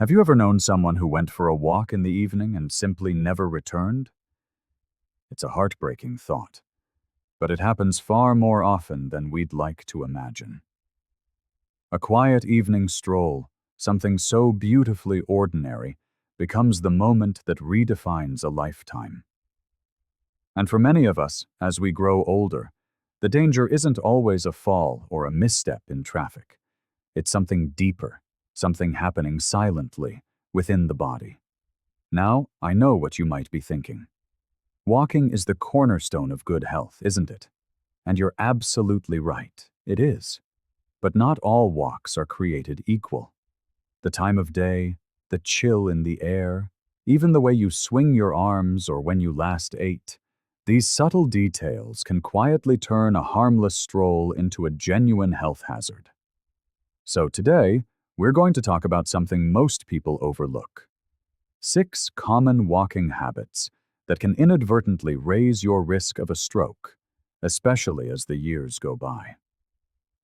Have you ever known someone who went for a walk in the evening and simply never returned? It's a heartbreaking thought, but it happens far more often than we'd like to imagine. A quiet evening stroll, something so beautifully ordinary, becomes the moment that redefines a lifetime. And for many of us, as we grow older, the danger isn't always a fall or a misstep in traffic. It's something deeper, something happening silently within the body. Now, I know what you might be thinking. Walking is the cornerstone of good health, isn't it? And you're absolutely right, it is. But not all walks are created equal. The time of day, the chill in the air, even the way you swing your arms or when you last ate, these subtle details can quietly turn a harmless stroll into a genuine health hazard. So today, we're going to talk about something most people overlook. 6 common walking habits that can inadvertently raise your risk of a stroke, especially as the years go by.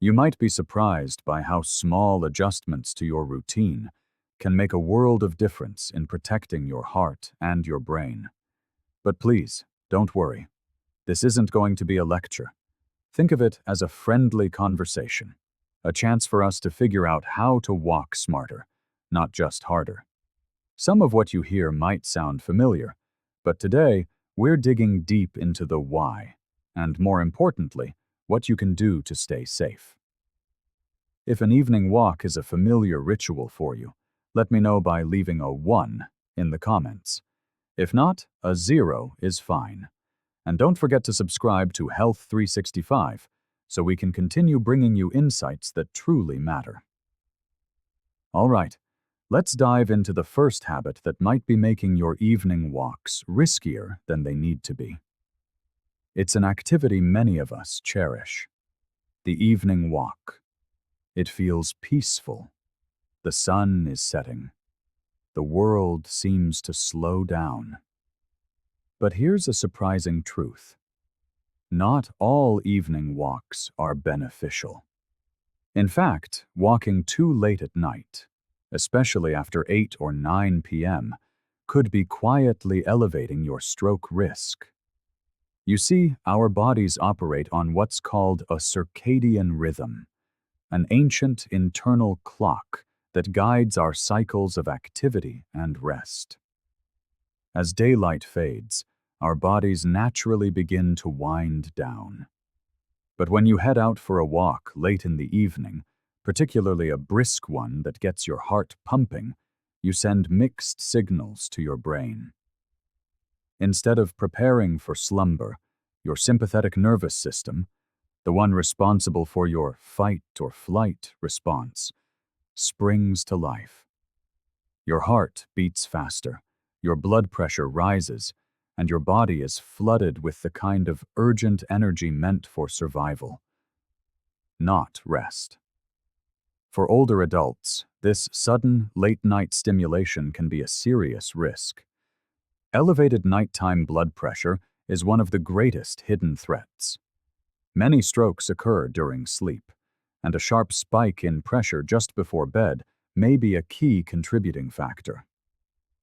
You might be surprised by how small adjustments to your routine can make a world of difference in protecting your heart and your brain. But please, don't worry. This isn't going to be a lecture. Think of it as a friendly conversation, a chance for us to figure out how to walk smarter, not just harder. Some of what you hear might sound familiar, but today we're digging deep into the why, and more importantly, what you can do to stay safe. If an evening walk is a familiar ritual for you, let me know by leaving a 1 in the comments. If not, a 0 is fine. And don't forget to subscribe to Health 365 so we can continue bringing you insights that truly matter. All right, let's dive into the first habit that might be making your evening walks riskier than they need to be. It's an activity many of us cherish. The evening walk. It feels peaceful. The sun is setting. The world seems to slow down. But here's a surprising truth. Not all evening walks are beneficial. In fact, walking too late at night, especially after 8 or 9 p.m., could be quietly elevating your stroke risk. You see, our bodies operate on what's called a circadian rhythm, an ancient internal clock that guides our cycles of activity and rest. As daylight fades, our bodies naturally begin to wind down. But when you head out for a walk late in the evening, particularly a brisk one that gets your heart pumping, you send mixed signals to your brain. Instead of preparing for slumber, your sympathetic nervous system, the one responsible for your fight or flight response, springs to life. Your heart beats faster, your blood pressure rises, and your body is flooded with the kind of urgent energy meant for survival, not rest. For older adults, this sudden, late-night stimulation can be a serious risk. Elevated nighttime blood pressure is one of the greatest hidden threats. Many strokes occur during sleep, and a sharp spike in pressure just before bed may be a key contributing factor.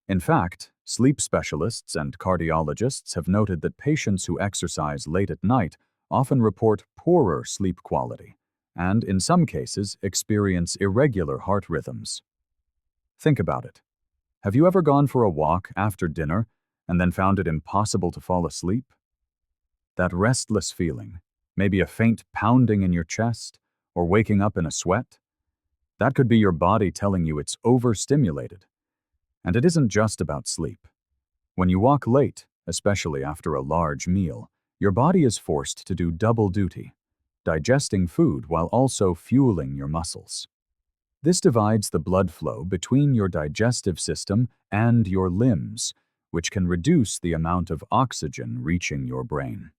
In fact, sleep specialists and cardiologists have noted that patients who exercise late at night often report poorer sleep quality and, in some cases, experience irregular heart rhythms. Think about it. Have you ever gone for a walk after dinner and then found it impossible to fall asleep? That restless feeling, maybe a faint pounding in your chest or waking up in a sweat, that could be your body telling you it's overstimulated. And it isn't just about sleep. When you walk late, especially after a large meal, your body is forced to do double duty, digesting food while also fueling your muscles. This divides the blood flow between your digestive system and your limbs, which can reduce the amount of oxygen reaching your brain.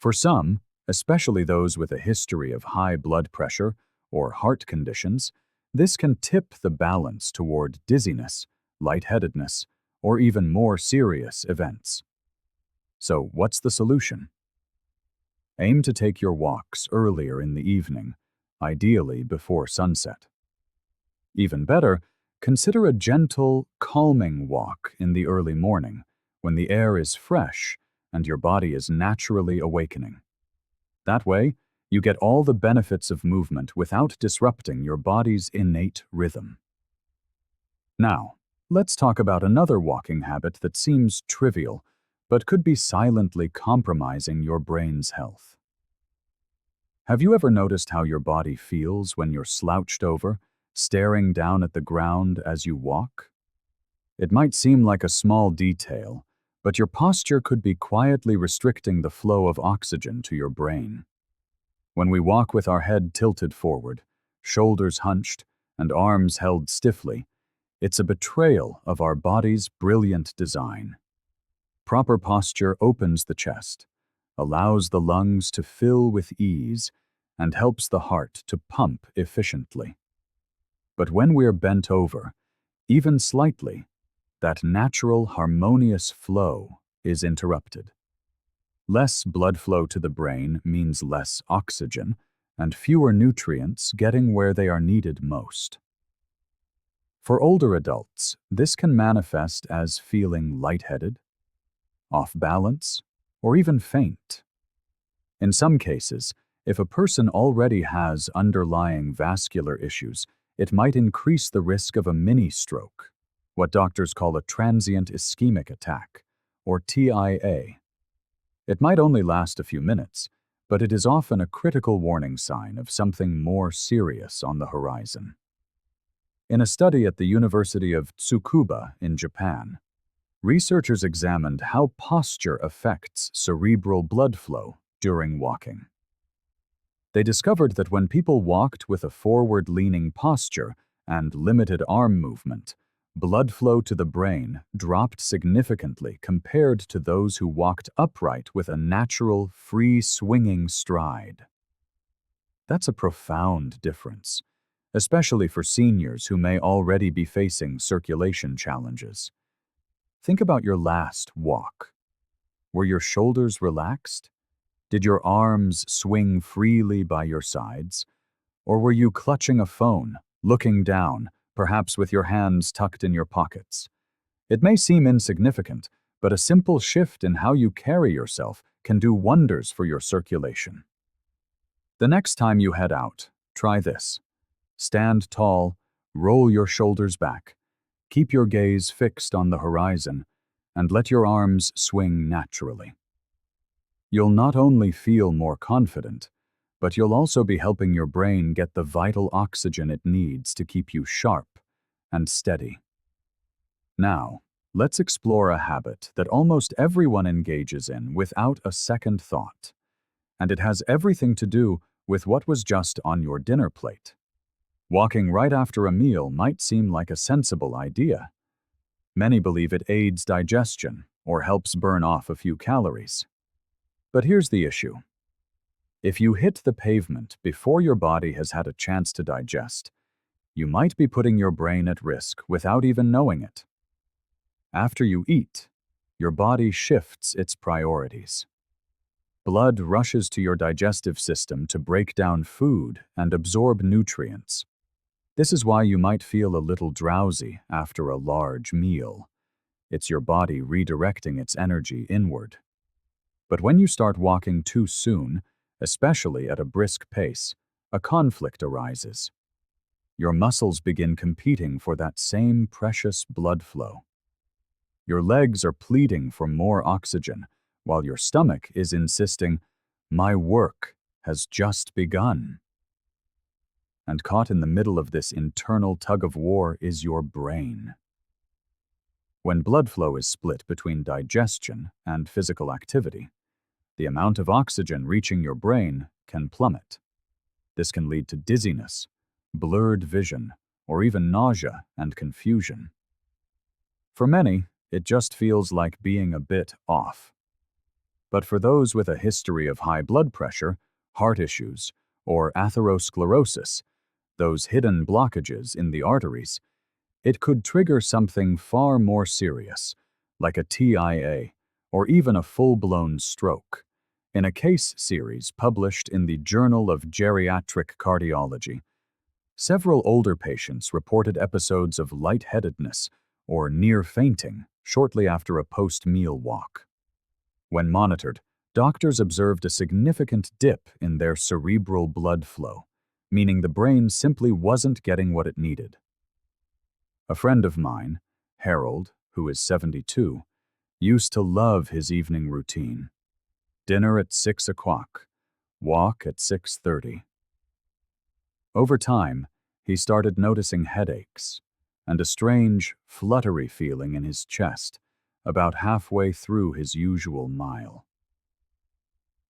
For some, especially those with a history of high blood pressure or heart conditions, this can tip the balance toward dizziness, lightheadedness, or even more serious events. So, what's the solution? Aim to take your walks earlier in the evening, ideally before sunset. Even better, Consider a gentle, calming walk in the early morning when the air is fresh and your body is naturally awakening. That way, you get all the benefits of movement without disrupting your body's innate rhythm. Now, let's talk about another walking habit that seems trivial, but could be silently compromising your brain's health. Have you ever noticed how your body feels when you're slouched over, staring down at the ground as you walk? It might seem like a small detail, but your posture could be quietly restricting the flow of oxygen to your brain. When we walk with our head tilted forward, shoulders hunched, and arms held stiffly, it's a betrayal of our body's brilliant design. Proper posture opens the chest, allows the lungs to fill with ease, and helps the heart to pump efficiently. But when we're bent over, even slightly, that natural, harmonious flow is interrupted. Less blood flow to the brain means less oxygen and fewer nutrients getting where they are needed most. For older adults, this can manifest as feeling lightheaded, off balance, or even faint. In some cases, if a person already has underlying vascular issues, it might increase the risk of a mini-stroke, what doctors call a transient ischemic attack, or TIA. It might only last a few minutes, but it is often a critical warning sign of something more serious on the horizon. In a study at the University of Tsukuba in Japan, researchers examined how posture affects cerebral blood flow during walking. They discovered that when people walked with a forward-leaning posture and limited arm movement, blood flow to the brain dropped significantly compared to those who walked upright with a natural, free-swinging stride. That's a profound difference, especially for seniors who may already be facing circulation challenges. Think about your last walk. Were your shoulders relaxed? Did your arms swing freely by your sides? Or were you clutching a phone, looking down, perhaps with your hands tucked in your pockets? It may seem insignificant, but a simple shift in how you carry yourself can do wonders for your circulation. The next time you head out, try this. Stand tall, roll your shoulders back, keep your gaze fixed on the horizon, and let your arms swing naturally. You'll not only feel more confident, but you'll also be helping your brain get the vital oxygen it needs to keep you sharp and steady. Now, let's explore a habit that almost everyone engages in without a second thought, and it has everything to do with what was just on your dinner plate. Walking right after a meal might seem like a sensible idea. Many believe it aids digestion or helps burn off a few calories. But here's the issue. If you hit the pavement before your body has had a chance to digest, you might be putting your brain at risk without even knowing it. After you eat, your body shifts its priorities. Blood rushes to your digestive system to break down food and absorb nutrients. This is why you might feel a little drowsy after a large meal. It's your body redirecting its energy inward. But when you start walking too soon, especially at a brisk pace, a conflict arises. Your muscles begin competing for that same precious blood flow. Your legs are pleading for more oxygen, while your stomach is insisting, "My work has just begun." And caught in the middle of this internal tug-of-war is your brain. When blood flow is split between digestion and physical activity, the amount of oxygen reaching your brain can plummet. This can lead to dizziness, blurred vision, or even nausea and confusion. For many, it just feels like being a bit off. But for those with a history of high blood pressure, heart issues, or atherosclerosis, those hidden blockages in the arteries, it could trigger something far more serious, like a TIA, or even a full-blown stroke. In a case series published in the Journal of Geriatric Cardiology, Several older patients reported episodes of lightheadedness or near fainting shortly after a post-meal walk. When monitored, doctors observed a significant dip in their cerebral blood flow, meaning the brain simply wasn't getting what it needed. A friend of mine, Harold, who is 72, used to love his evening routine. Dinner at 6 o'clock, walk at 6:30. Over time, he started noticing headaches and a strange, fluttery feeling in his chest about halfway through his usual mile.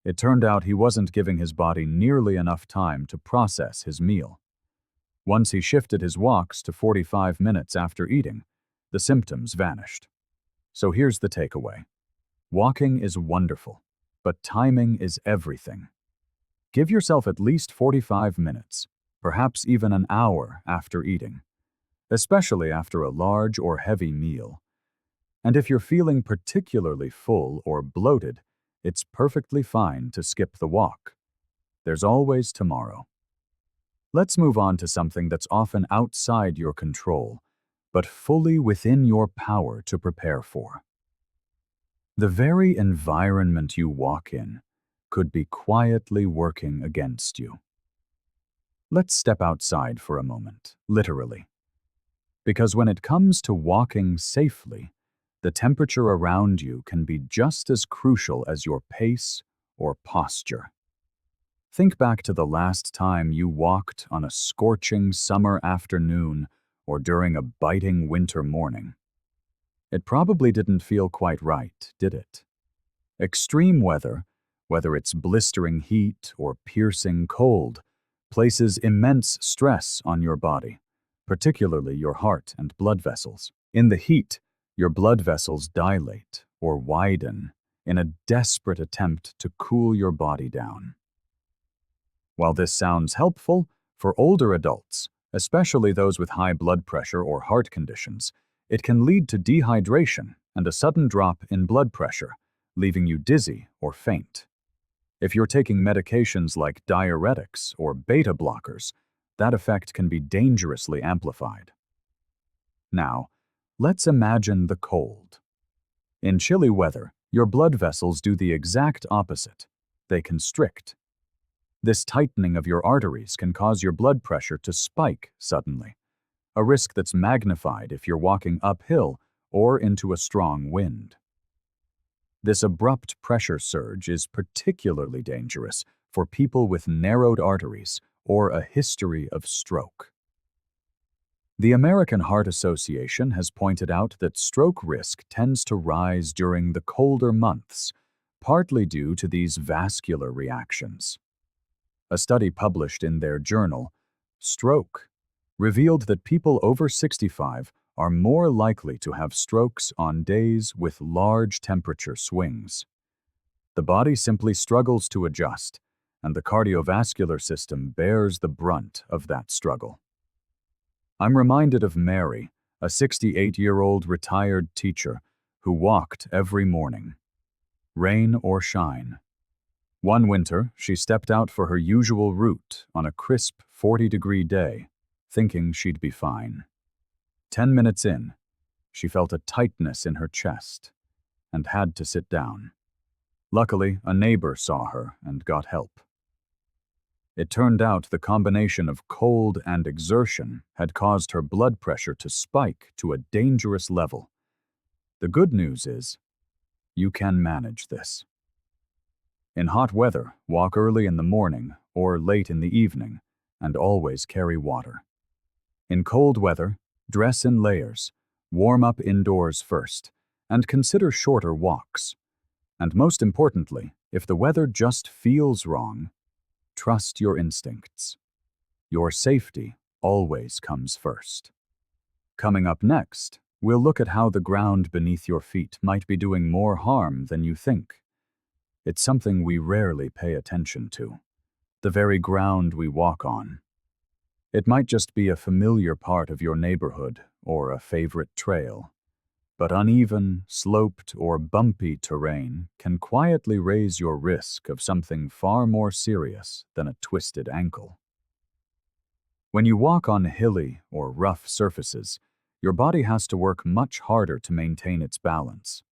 It turned out he wasn't giving his body nearly enough time to process his meal. Once he shifted his walks to 45 minutes after eating, the symptoms vanished. So here's the takeaway. Walking is wonderful, but timing is everything. Give yourself at least 45 minutes, perhaps even an hour after eating, especially after a large or heavy meal. And if you're feeling particularly full or bloated, it's perfectly fine to skip the walk. There's always tomorrow. Let's move on to something that's often outside your control, but fully within your power to prepare for. The very environment you walk in could be quietly working against you. Let's step outside for a moment, literally. Because when it comes to walking safely, the temperature around you can be just as crucial as your pace or posture. Think back to the last time you walked on a scorching summer afternoon or during a biting winter morning. It probably didn't feel quite right, did it? Extreme weather, whether it's blistering heat or piercing cold, places immense stress on your body, particularly your heart and blood vessels. In the heat, your blood vessels dilate or widen in a desperate attempt to cool your body down. While this sounds helpful, for older adults, especially those with high blood pressure or heart conditions, it can lead to dehydration and a sudden drop in blood pressure, leaving you dizzy or faint. If you're taking medications like diuretics or beta blockers, that effect can be dangerously amplified. Now, let's imagine the cold. In chilly weather, your blood vessels do the exact opposite. They constrict. This tightening of your arteries can cause your blood pressure to spike suddenly, a risk that's magnified if you're walking uphill or into a strong wind. This abrupt pressure surge is particularly dangerous for people with narrowed arteries or a history of stroke. The American Heart Association has pointed out that stroke risk tends to rise during the colder months, partly due to these vascular reactions. A study published in their journal, Stroke, revealed that people over 65 are more likely to have strokes on days with large temperature swings. The body simply struggles to adjust, and the cardiovascular system bears the brunt of that struggle. I'm reminded of Mary, a 68-year-old retired teacher who walked every morning, rain or shine. One winter, she stepped out for her usual route on a crisp 40-degree day, thinking she'd be fine. 10 minutes in, she felt a tightness in her chest and had to sit down. Luckily, a neighbor saw her and got help. It turned out the combination of cold and exertion had caused her blood pressure to spike to a dangerous level. The good news is, you can manage this. In hot weather, walk early in the morning or late in the evening, and always carry water. In cold weather, dress in layers, warm up indoors first, and consider shorter walks. And most importantly, if the weather just feels wrong, trust your instincts. Your safety always comes first. Coming up next, we'll look at how the ground beneath your feet might be doing more harm than you think. It's something we rarely pay attention to, the very ground we walk on. It might just be a familiar part of your neighborhood or a favorite trail, but uneven, sloped, or bumpy terrain can quietly raise your risk of something far more serious than a twisted ankle. When you walk on hilly or rough surfaces, your body has to work much harder to maintain its balance.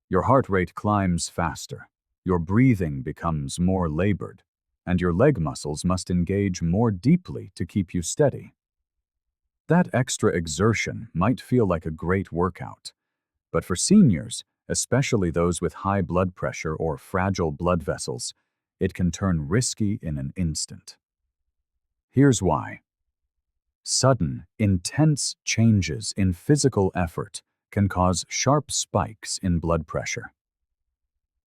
Your heart rate climbs faster, your breathing becomes more labored, and your leg muscles must engage more deeply to keep you steady. That extra exertion might feel like a great workout, but for seniors, especially those with high blood pressure or fragile blood vessels, it can turn risky in an instant. Here's why. Sudden, intense changes in physical effort can cause sharp spikes in blood pressure.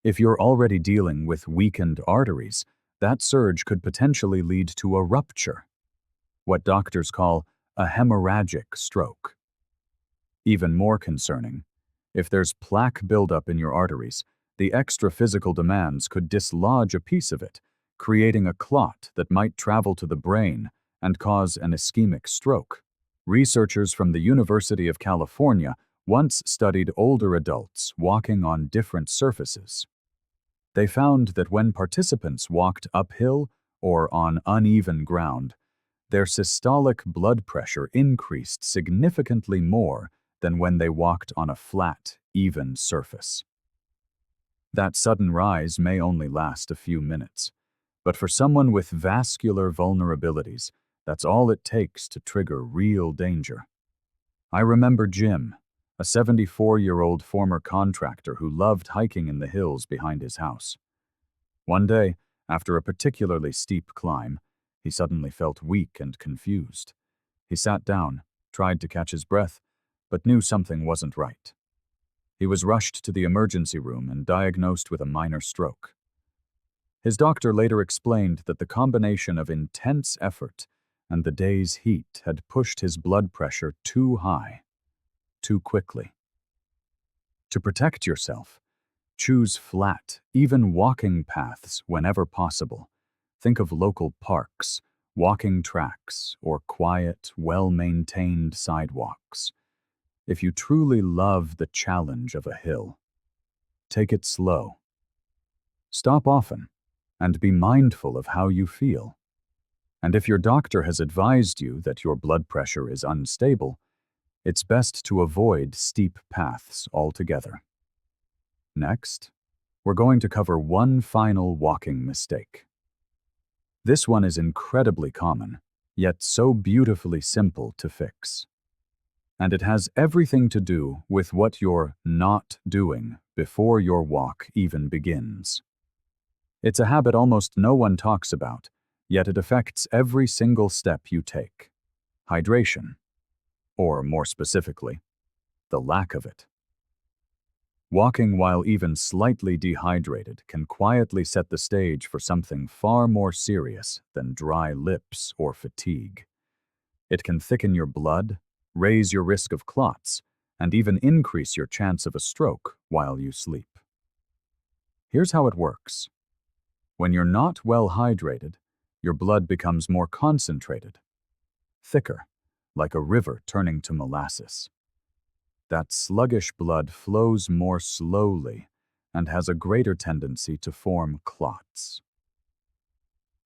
If you're already dealing with weakened arteries, that surge could potentially lead to a rupture, what doctors call a hemorrhagic stroke. Even more concerning, if there's plaque buildup in your arteries, the extra physical demands could dislodge a piece of it, creating a clot that might travel to the brain and cause an ischemic stroke. Researchers from the University of California once studied older adults walking on different surfaces. They found that when participants walked uphill or on uneven ground, their systolic blood pressure increased significantly more than when they walked on a flat, even surface. That sudden rise may only last a few minutes, but for someone with vascular vulnerabilities, that's all it takes to trigger real danger. I remember Jim, a 74-year-old former contractor who loved hiking in the hills behind his house. One day, after a particularly steep climb, he suddenly felt weak and confused. He sat down, tried to catch his breath, but knew something wasn't right. He was rushed to the emergency room and diagnosed with a minor stroke. His doctor later explained that the combination of intense effort and the day's heat had pushed his blood pressure too high, too quickly. To protect yourself, choose flat, even walking paths whenever possible. Think of local parks, walking tracks, or quiet, well-maintained sidewalks. If you truly love the challenge of a hill, take it slow. Stop often, and be mindful of how you feel. And if your doctor has advised you that your blood pressure is unstable, it's best to avoid steep paths altogether. Next, we're going to cover one final walking mistake. This one is incredibly common, yet so beautifully simple to fix. And it has everything to do with what you're not doing before your walk even begins. It's a habit almost no one talks about, yet it affects every single step you take. Hydration. Or more specifically, the lack of it. Walking while even slightly dehydrated can quietly set the stage for something far more serious than dry lips or fatigue. It can thicken your blood, raise your risk of clots, and even increase your chance of a stroke while you sleep. Here's how it works. When you're not well hydrated, your blood becomes more concentrated, thicker, like a river turning to molasses. That sluggish blood flows more slowly and has a greater tendency to form clots.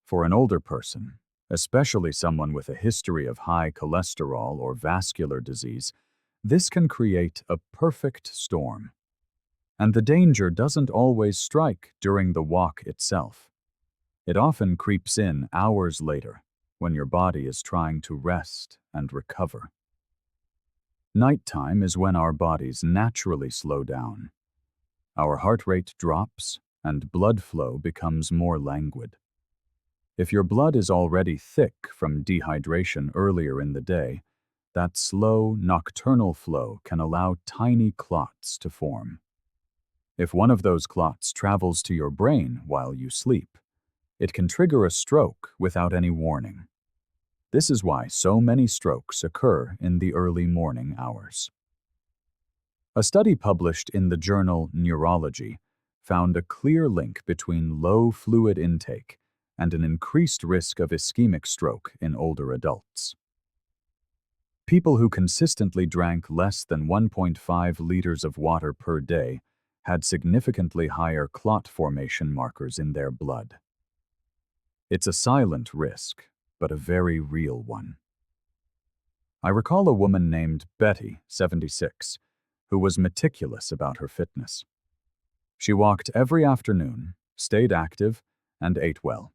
For an older person, especially someone with a history of high cholesterol or vascular disease, this can create a perfect storm. And the danger doesn't always strike during the walk itself. It often creeps in hours later, when your body is trying to rest and recover. Nighttime is when our bodies naturally slow down. Our heart rate drops, and blood flow becomes more languid. If your blood is already thick from dehydration earlier in the day, that slow, nocturnal flow can allow tiny clots to form. If one of those clots travels to your brain while you sleep, it can trigger a stroke without any warning. This is why so many strokes occur in the early morning hours. A study published in the journal Neurology found a clear link between low fluid intake and an increased risk of ischemic stroke in older adults. People who consistently drank less than 1.5 liters of water per day had significantly higher clot formation markers in their blood. It's a silent risk, but a very real one. I recall a woman named Betty, 76, who was meticulous about her fitness. She walked every afternoon, stayed active, and ate well.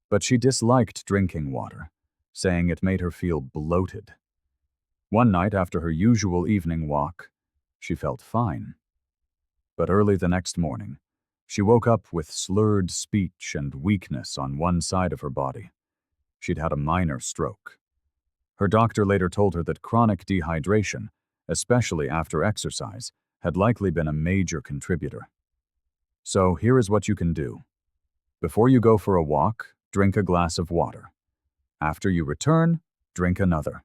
But she disliked drinking water, saying it made her feel bloated. One night after her usual evening walk, she felt fine. But early the next morning, she woke up with slurred speech and weakness on one side of her body. She'd had a minor stroke. Her doctor later told her that chronic dehydration, especially after exercise, had likely been a major contributor. So here is what you can do. Before you go for a walk, drink a glass of water. After you return, drink another.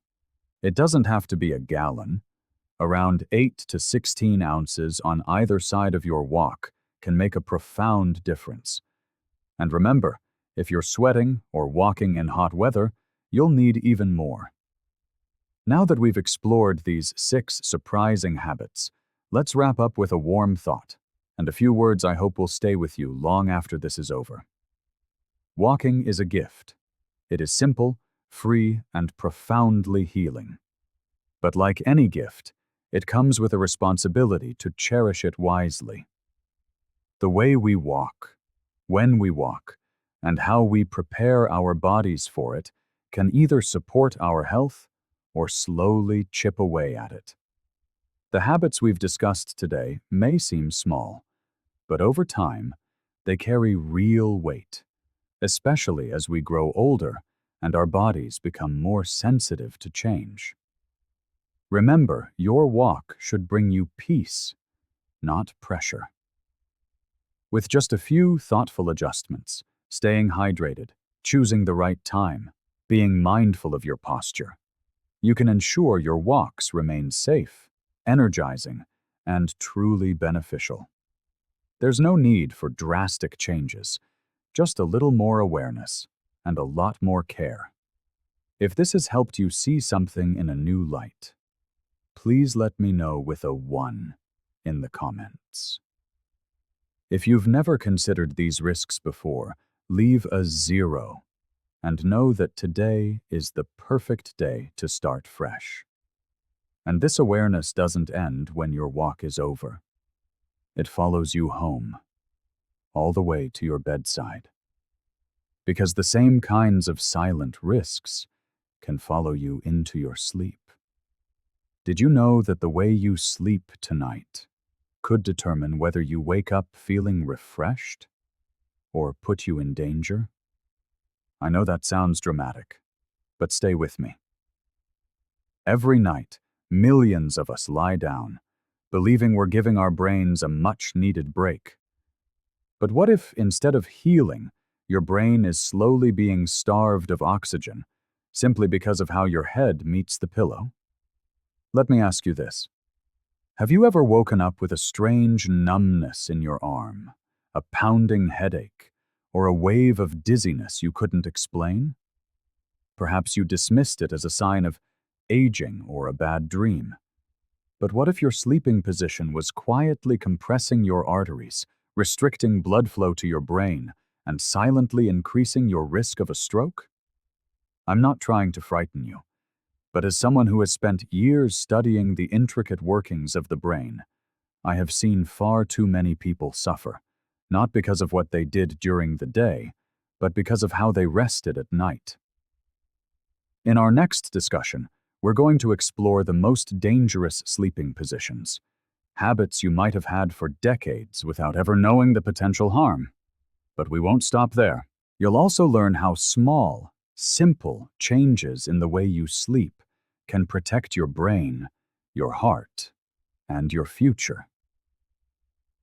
It doesn't have to be a gallon. Around 8 to 16 ounces on either side of your walk can make a profound difference. And remember, if you're sweating or walking in hot weather, you'll need even more. Now that we've explored these 6 surprising habits, let's wrap up with a warm thought, and a few words I hope will stay with you long after this is over. Walking is a gift. It is simple, free, and profoundly healing. But like any gift, it comes with a responsibility to cherish it wisely. The way we walk, when we walk, and how we prepare our bodies for it can either support our health or slowly chip away at it. The habits we've discussed today may seem small, but over time, they carry real weight, especially as we grow older and our bodies become more sensitive to change. Remember, your walk should bring you peace, not pressure. With just a few thoughtful adjustments, staying hydrated, choosing the right time, being mindful of your posture, you can ensure your walks remain safe, energizing, and truly beneficial. There's no need for drastic changes, just a little more awareness and a lot more care. If this has helped you see something in a new light, please let me know with a 1 in the comments. If you've never considered these risks before, leave a 0 and know that today is the perfect day to start fresh. And this awareness doesn't end when your walk is over. It follows you home, all the way to your bedside. Because the same kinds of silent risks can follow you into your sleep. Did you know that the way you sleep tonight could determine whether you wake up feeling refreshed or put you in danger? I know that sounds dramatic, but stay with me. Every night, millions of us lie down, believing we're giving our brains a much-needed break. But what if, instead of healing, your brain is slowly being starved of oxygen, simply because of how your head meets the pillow? Let me ask you this. Have you ever woken up with a strange numbness in your arm, a pounding headache, or a wave of dizziness you couldn't explain? Perhaps you dismissed it as a sign of aging or a bad dream. But what if your sleeping position was quietly compressing your arteries, restricting blood flow to your brain, and silently increasing your risk of a stroke? I'm not trying to frighten you, but as someone who has spent years studying the intricate workings of the brain, I have seen far too many people suffer, not because of what they did during the day, but because of how they rested at night. In our next discussion, we're going to explore the most dangerous sleeping positions, habits you might have had for decades without ever knowing the potential harm. But we won't stop there. You'll also learn how small, simple changes in the way you sleep can protect your brain, your heart, and your future.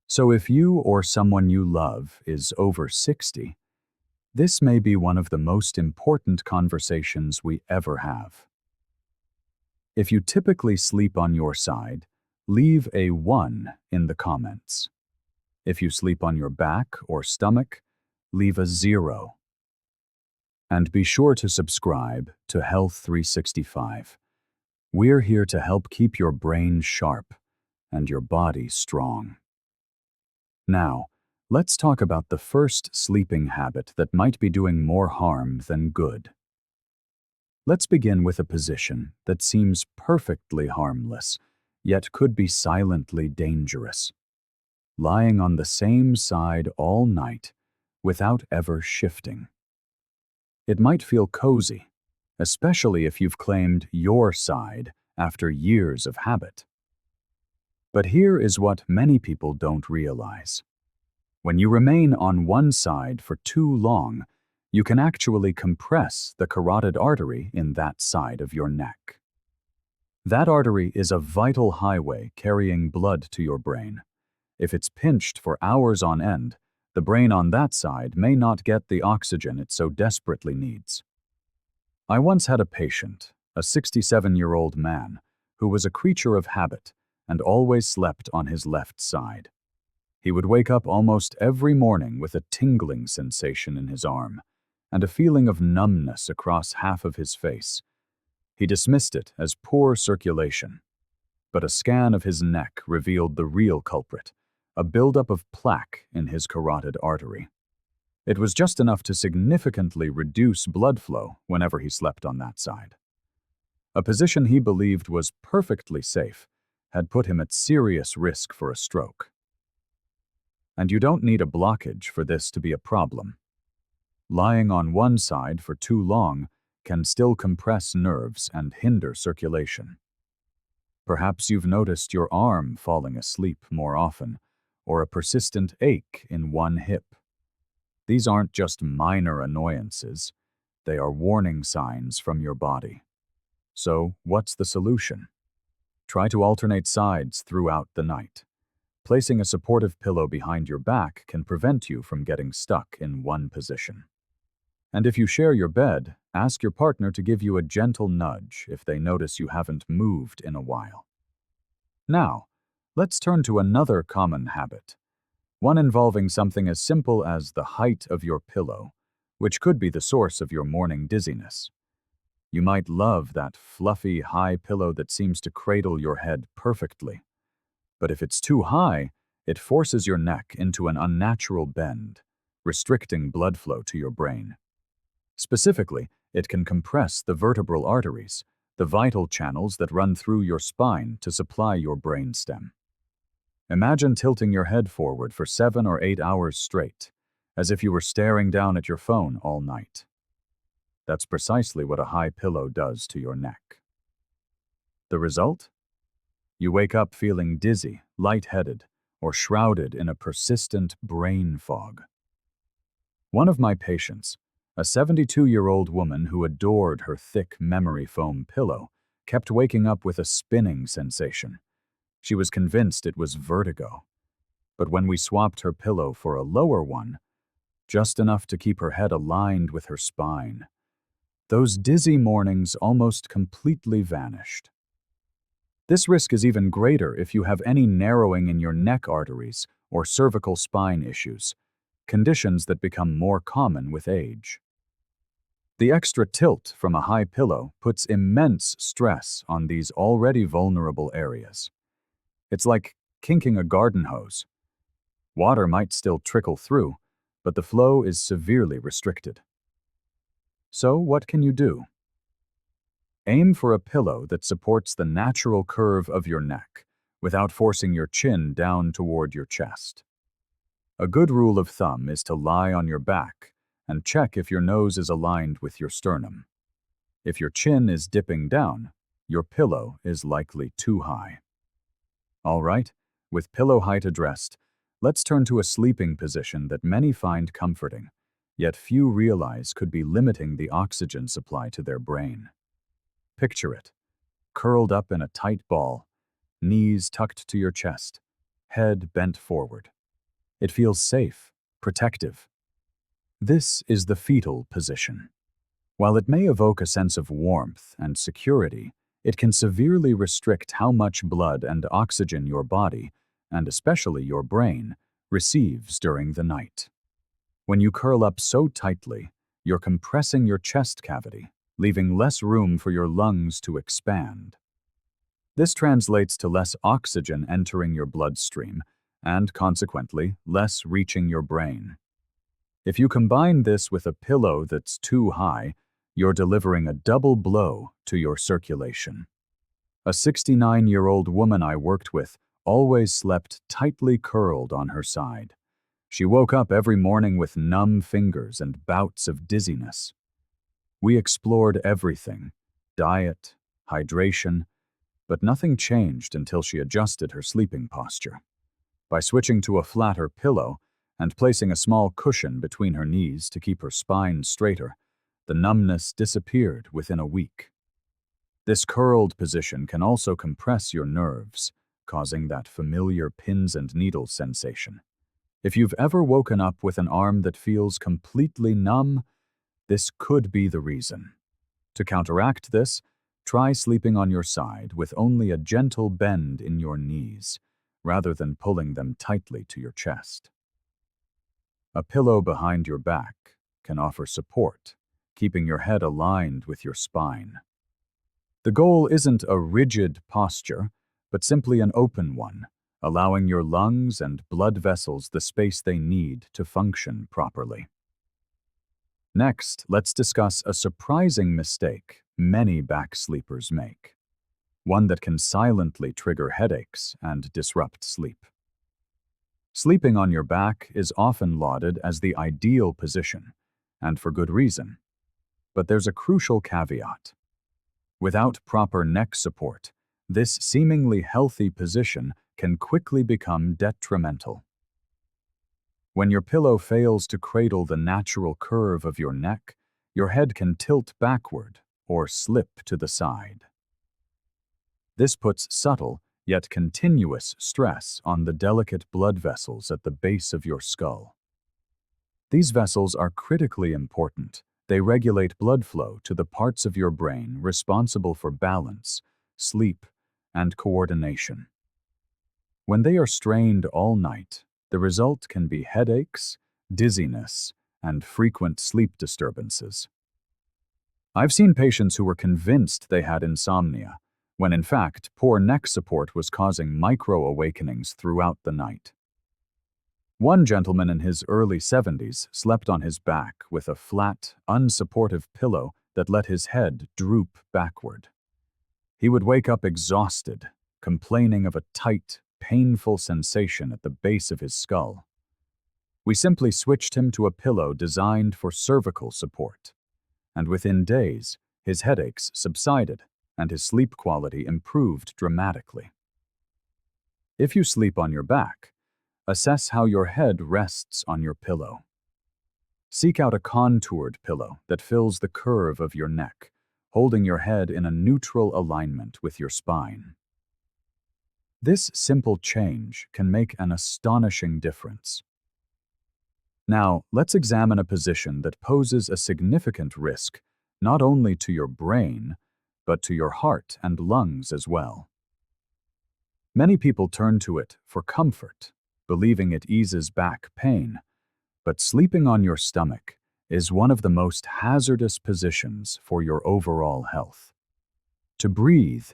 So if you or someone you love is over 60, this may be one of the most important conversations we ever have. If you typically sleep on your side, leave a 1 in the comments. If you sleep on your back or stomach, leave a 0. And be sure to subscribe to Health 365. We're here to help keep your brain sharp and your body strong. Now, let's talk about the first sleeping habit that might be doing more harm than good. Let's begin with a position that seems perfectly harmless, yet could be silently dangerous. Lying on the same side all night without ever shifting. It might feel cozy, especially if you've claimed your side after years of habit. But here is what many people don't realize. When you remain on one side for too long, you can actually compress the carotid artery in that side of your neck. That artery is a vital highway carrying blood to your brain. If it's pinched for hours on end, the brain on that side may not get the oxygen it so desperately needs. I once had a patient, a 67-year-old man, who was a creature of habit and always slept on his left side. He would wake up almost every morning with a tingling sensation in his arm and a feeling of numbness across half of his face. He dismissed it as poor circulation, but a scan of his neck revealed the real culprit, a buildup of plaque in his carotid artery. It was just enough to significantly reduce blood flow whenever he slept on that side. A position he believed was perfectly safe had put him at serious risk for a stroke. And you don't need a blockage for this to be a problem. Lying on one side for too long can still compress nerves and hinder circulation. Perhaps you've noticed your arm falling asleep more often, or a persistent ache in one hip. These aren't just minor annoyances, they are warning signs from your body. So, what's the solution? Try to alternate sides throughout the night. Placing a supportive pillow behind your back can prevent you from getting stuck in one position. And if you share your bed, ask your partner to give you a gentle nudge if they notice you haven't moved in a while. Now, let's turn to another common habit, one involving something as simple as the height of your pillow, which could be the source of your morning dizziness. You might love that fluffy, high pillow that seems to cradle your head perfectly. But if it's too high, it forces your neck into an unnatural bend, restricting blood flow to your brain. Specifically, it can compress the vertebral arteries, the vital channels that run through your spine to supply your brainstem. Imagine tilting your head forward for 7 or 8 hours straight, as if you were staring down at your phone all night. That's precisely what a high pillow does to your neck. The result? You wake up feeling dizzy, lightheaded, or shrouded in a persistent brain fog. One of my patients, a 72-year-old woman who adored her thick memory foam pillow, kept waking up with a spinning sensation. She was convinced it was vertigo. But when we swapped her pillow for a lower one, just enough to keep her head aligned with her spine, those dizzy mornings almost completely vanished. This risk is even greater if you have any narrowing in your neck arteries or cervical spine issues, conditions that become more common with age. The extra tilt from a high pillow puts immense stress on these already vulnerable areas. It's like kinking a garden hose. Water might still trickle through, but the flow is severely restricted. So what can you do? Aim for a pillow that supports the natural curve of your neck without forcing your chin down toward your chest. A good rule of thumb is to lie on your back and check if your nose is aligned with your sternum. If your chin is dipping down, your pillow is likely too high. All right, with pillow height addressed, let's turn to a sleeping position that many find comforting, yet few realize could be limiting the oxygen supply to their brain. Picture it, curled up in a tight ball, knees tucked to your chest, head bent forward. It feels safe, protective. This is the fetal position. While it may evoke a sense of warmth and security, it can severely restrict how much blood and oxygen your body, and especially your brain, receives during the night. When you curl up so tightly, you're compressing your chest cavity, leaving less room for your lungs to expand. This translates to less oxygen entering your bloodstream, and consequently, less reaching your brain. If you combine this with a pillow that's too high, you're delivering a double blow to your circulation. A 69-year-old woman I worked with always slept tightly curled on her side. She woke up every morning with numb fingers and bouts of dizziness. We explored everything: diet, hydration, but nothing changed until she adjusted her sleeping posture. By switching to a flatter pillow and placing a small cushion between her knees to keep her spine straighter, the numbness disappeared within a week. This curled position can also compress your nerves, causing that familiar pins and needles sensation. If you've ever woken up with an arm that feels completely numb, this could be the reason. To counteract this, try sleeping on your side with only a gentle bend in your knees, rather than pulling them tightly to your chest. A pillow behind your back can offer support, keeping your head aligned with your spine. The goal isn't a rigid posture, but simply an open one, allowing your lungs and blood vessels the space they need to function properly. Next, let's discuss a surprising mistake many back sleepers make, one that can silently trigger headaches and disrupt sleep. Sleeping on your back is often lauded as the ideal position, and for good reason. But there's a crucial caveat. Without proper neck support, this seemingly healthy position can quickly become detrimental. When your pillow fails to cradle the natural curve of your neck, your head can tilt backward or slip to the side. This puts subtle, yet continuous stress on the delicate blood vessels at the base of your skull. These vessels are critically important. They regulate blood flow to the parts of your brain responsible for balance, sleep, and coordination. When they are strained all night, the result can be headaches, dizziness, and frequent sleep disturbances. I've seen patients who were convinced they had insomnia, when in fact poor neck support was causing micro-awakenings throughout the night. One gentleman in his early 70s slept on his back with a flat, unsupportive pillow that let his head droop backward. He would wake up exhausted, complaining of a tight, painful sensation at the base of his skull. We simply switched him to a pillow designed for cervical support, and within days, his headaches subsided and his sleep quality improved dramatically. If you sleep on your back, assess how your head rests on your pillow. Seek out a contoured pillow that fills the curve of your neck, holding your head in a neutral alignment with your spine. This simple change can make an astonishing difference. Now, let's examine a position that poses a significant risk not only to your brain, but to your heart and lungs as well. Many people turn to it for comfort, believing it eases back pain, but sleeping on your stomach is one of the most hazardous positions for your overall health. To breathe,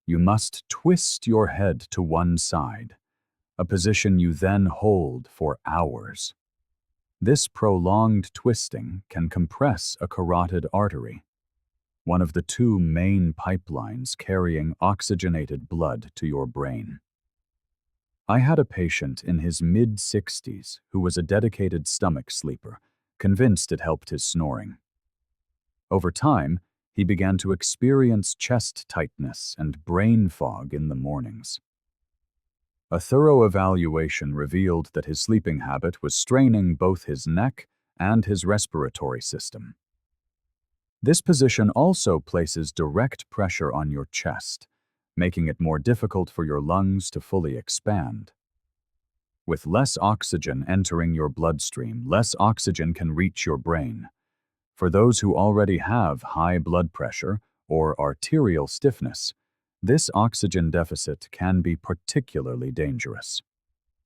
you must twist your head to one side, a position you then hold for hours. This prolonged twisting can compress a carotid artery, one of the two main pipelines carrying oxygenated blood to your brain. I had a patient in his mid-60s who was a dedicated stomach sleeper, convinced it helped his snoring. Over time, he began to experience chest tightness and brain fog in the mornings. A thorough evaluation revealed that his sleeping habit was straining both his neck and his respiratory system. This position also places direct pressure on your chest, making it more difficult for your lungs to fully expand. With less oxygen entering your bloodstream, less oxygen can reach your brain. For those who already have high blood pressure or arterial stiffness, this oxygen deficit can be particularly dangerous.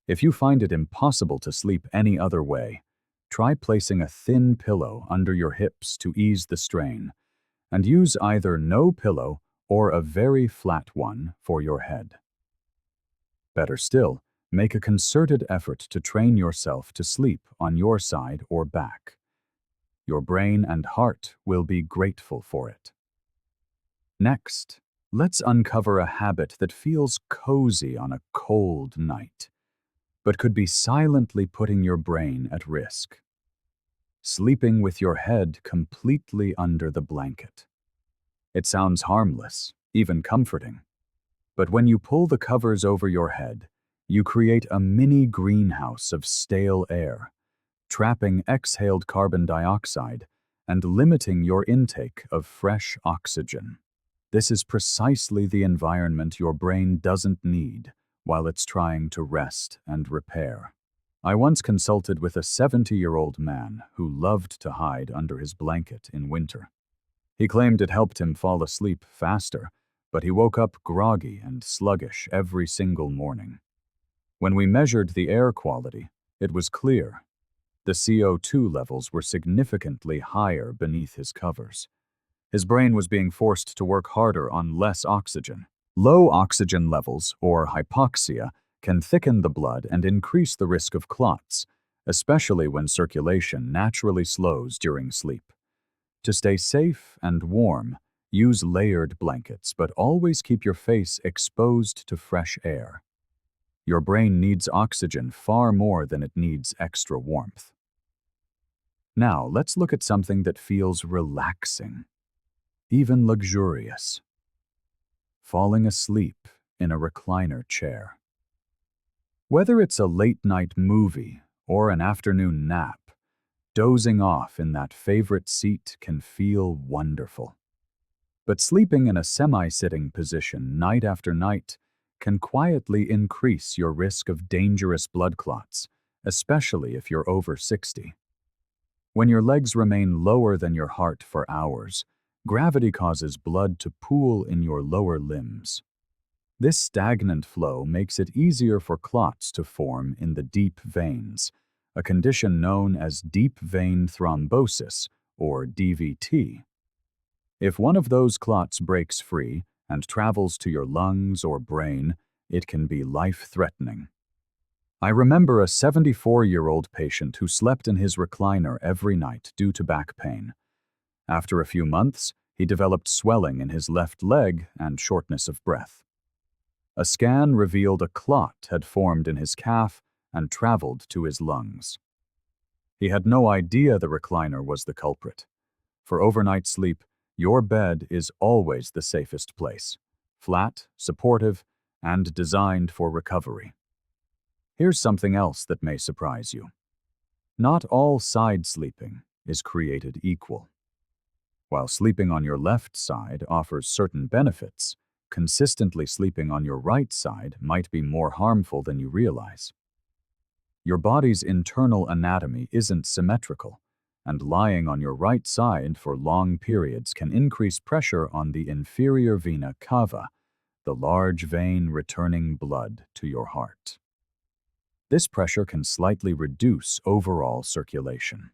If you find it impossible to sleep any other way, try placing a thin pillow under your hips to ease the strain, and use either no pillow or a very flat one for your head. Better still, make a concerted effort to train yourself to sleep on your side or back. Your brain and heart will be grateful for it. Next, let's uncover a habit that feels cozy on a cold night, but could be silently putting your brain at risk. Sleeping with your head completely under the blanket. It sounds harmless, even comforting. But when you pull the covers over your head, you create a mini greenhouse of stale air, trapping exhaled carbon dioxide and limiting your intake of fresh oxygen. This is precisely the environment your brain doesn't need while it's trying to rest and repair. I once consulted with a 70-year-old man who loved to hide under his blanket in winter. He claimed it helped him fall asleep faster, but he woke up groggy and sluggish every single morning. When we measured the air quality, it was clear. The CO2 levels were significantly higher beneath his covers. His brain was being forced to work harder on less oxygen. Low oxygen levels, or hypoxia, can thicken the blood and increase the risk of clots, especially when circulation naturally slows during sleep. To stay safe and warm, use layered blankets, but always keep your face exposed to fresh air. Your brain needs oxygen far more than it needs extra warmth. Now, let's look at something that feels relaxing, even luxurious. Falling asleep in a recliner chair. Whether it's a late-night movie or an afternoon nap, dozing off in that favorite seat can feel wonderful. But sleeping in a semi-sitting position night after night can quietly increase your risk of dangerous blood clots, especially if you're over 60. When your legs remain lower than your heart for hours, gravity causes blood to pool in your lower limbs. This stagnant flow makes it easier for clots to form in the deep veins, a condition known as deep vein thrombosis, or DVT. If one of those clots breaks free and travels to your lungs or brain, it can be life-threatening. I remember a 74-year-old patient who slept in his recliner every night due to back pain. After a few months, he developed swelling in his left leg and shortness of breath. A scan revealed a clot had formed in his calf and traveled to his lungs. He had no idea the recliner was the culprit. For overnight sleep, your bed is always the safest place, flat, supportive, and designed for recovery. Here's something else that may surprise you. Not all side sleeping is created equal. While sleeping on your left side offers certain benefits, consistently sleeping on your right side might be more harmful than you realize. Your body's internal anatomy isn't symmetrical, and lying on your right side for long periods can increase pressure on the inferior vena cava, the large vein returning blood to your heart. This pressure can slightly reduce overall circulation.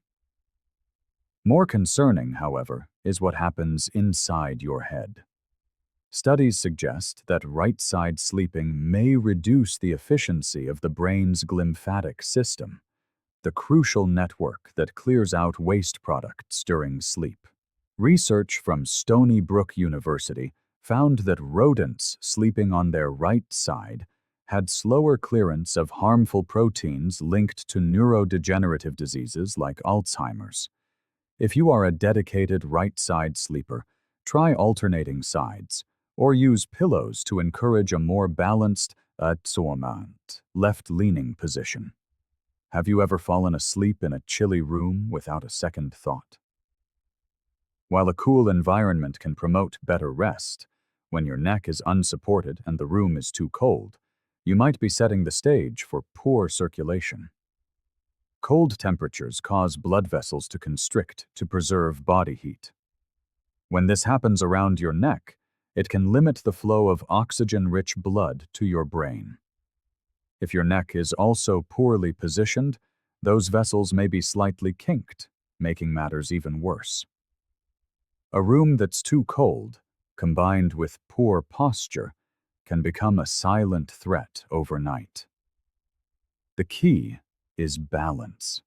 More concerning, however, is what happens inside your head. Studies suggest that right-side sleeping may reduce the efficiency of the brain's glymphatic system, the crucial network that clears out waste products during sleep. Research from Stony Brook University found that rodents sleeping on their right side had slower clearance of harmful proteins linked to neurodegenerative diseases like Alzheimer's. If you are a dedicated right-side sleeper, try alternating sides, or use pillows to encourage a more balanced, left-leaning position. Have you ever fallen asleep in a chilly room without a second thought? While a cool environment can promote better rest, when your neck is unsupported and the room is too cold, you might be setting the stage for poor circulation. Cold temperatures cause blood vessels to constrict to preserve body heat. When this happens around your neck, it can limit the flow of oxygen-rich blood to your brain. If your neck is also poorly positioned, those vessels may be slightly kinked, making matters even worse. A room that's too cold, combined with poor posture, can become a silent threat overnight. The key is balance.